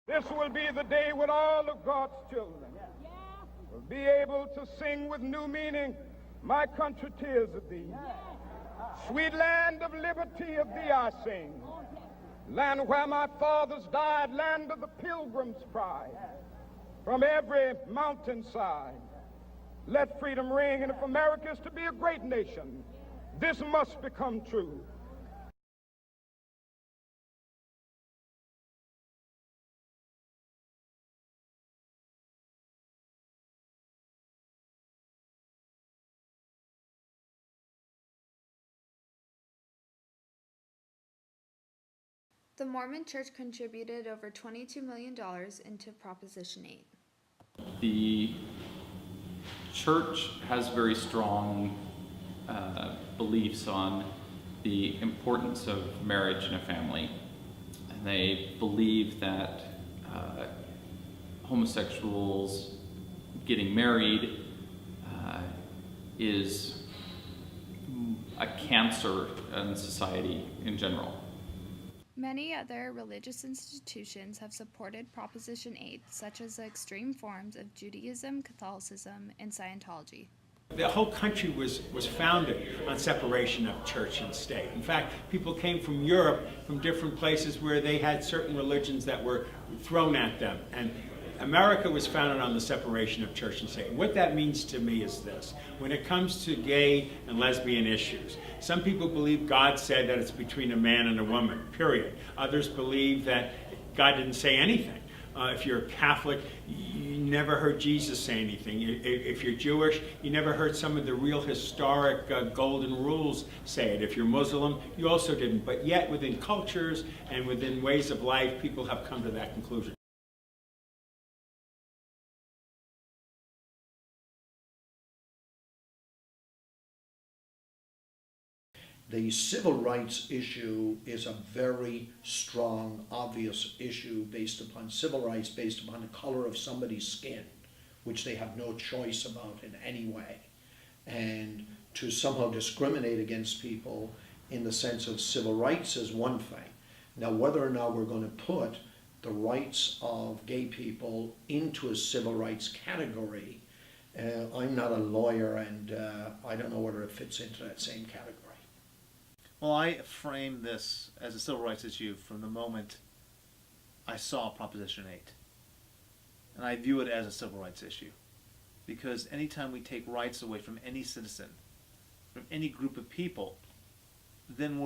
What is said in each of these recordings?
This will be the day when all of God's children will be able to sing with new meaning, "My country, 'tis of thee. Sweet land of liberty, of thee I sing. Land where my fathers died, land of the pilgrim's pride. From every mountainside, let freedom ring. And if America is to be a great nation, this must become true. The Mormon Church contributed over $22 million into Proposition 8. The church has very strong beliefs on the importance of marriage and a family. And they believe that homosexuals getting married is a cancer in society in general. Many other religious institutions have supported Proposition 8, such as the extreme forms of Judaism, Catholicism, and Scientology. The whole country was founded on separation of church and state. In fact, people came from Europe, from different places where they had certain religions that were thrown at them. And America was founded on the separation of church and state. What that means to me is this. When it comes to gay and lesbian issues, some people believe God said that it's between a man and a woman, period. Others believe that God didn't say anything. If you're a Catholic, you never heard Jesus say anything. If you're Jewish, you never heard some of the real historic golden rules say it. If you're Muslim, you also didn't. But yet, within cultures and within ways of life, people have come to that conclusion. The civil rights issue is a very strong, obvious issue based upon civil rights, based upon the color of somebody's skin, which they have no choice about in any way. And to somehow discriminate against people in the sense of civil rights is one thing. Now, whether or not we're going to put the rights of gay people into a civil rights category, I'm not a lawyer, and I don't know whether it fits into that same category. Well, I frame this as a civil rights issue from the moment I saw Proposition 8. And I view it as a civil rights issue. Because anytime we take rights away from any citizen, from any group of people, then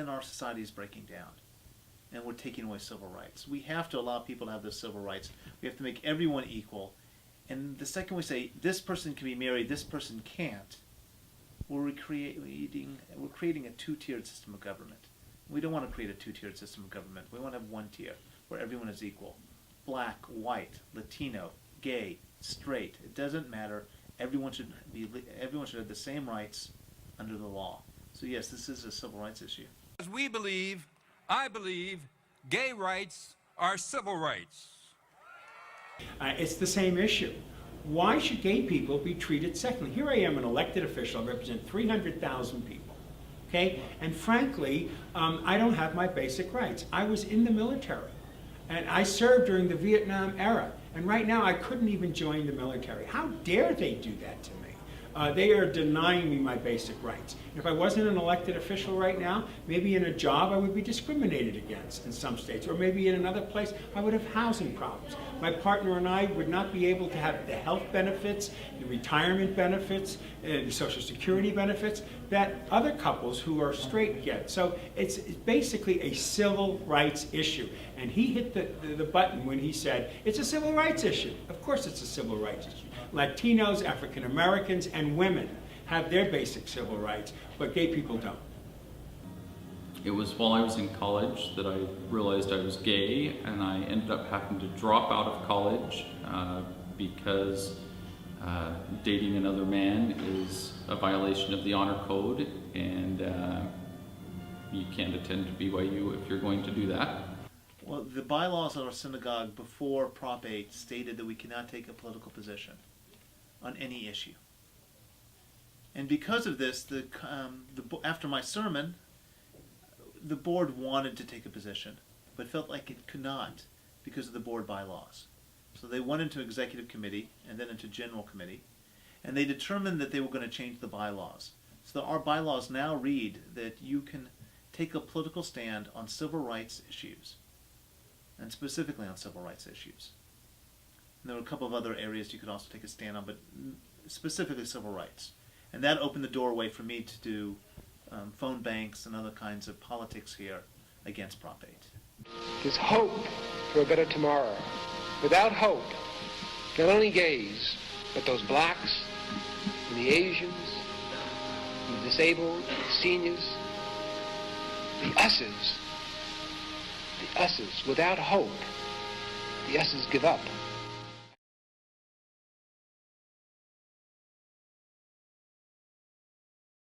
our society is breaking down. And we're taking away civil rights. We have to allow people to have those civil rights. We have to make everyone equal. And the second we say, this person can be married, this person can't, we're creating a two-tiered system of government. We don't want to create a two-tiered system of government. We want to have one tier where everyone is equal. Black, white, Latino, gay, straight. It doesn't matter. Everyone should have the same rights under the law. So yes, this is a civil rights issue. As I believe, gay rights are civil rights. It's the same issue. Why should gay people be treated secondly? Here I am, an elected official. I represent 300,000 people. Okay? And frankly, I don't have my basic rights. I was in the military, and I served during the Vietnam era. And right now, I couldn't even join the military. How dare they do that to me? They are denying me my basic rights. If I wasn't an elected official right now, maybe in a job I would be discriminated against in some states, or maybe in another place I would have housing problems. My partner and I would not be able to have the health benefits, the retirement benefits, the Social Security benefits that other couples who are straight get. So it's basically a civil rights issue. And he hit the button when he said, it's a civil rights issue. Of course it's a civil rights issue. Latinos, African Americans, and women have their basic civil rights, but gay people don't. It was while I was in college that I realized I was gay, and I ended up having to drop out of college because dating another man is a violation of the honor code, and you can't attend BYU if you're going to do that. Well, the bylaws of our synagogue before Prop 8 stated that we cannot take a political position on any issue. And because of this, after my sermon, the board wanted to take a position, but felt like it could not because of the board bylaws. So they went into executive committee and then into general committee, and they determined that they were going to change the bylaws. So our bylaws now read that you can take a political stand on civil rights issues, and specifically on civil rights issues. And there were a couple of other areas you could also take a stand on, but specifically civil rights. And that opened the doorway for me to do phone banks and other kinds of politics here against Prop 8. There's hope for a better tomorrow. Without hope, not only gays, but those blacks and the Asians, and the disabled, the seniors, the us's, without hope, the us's give up.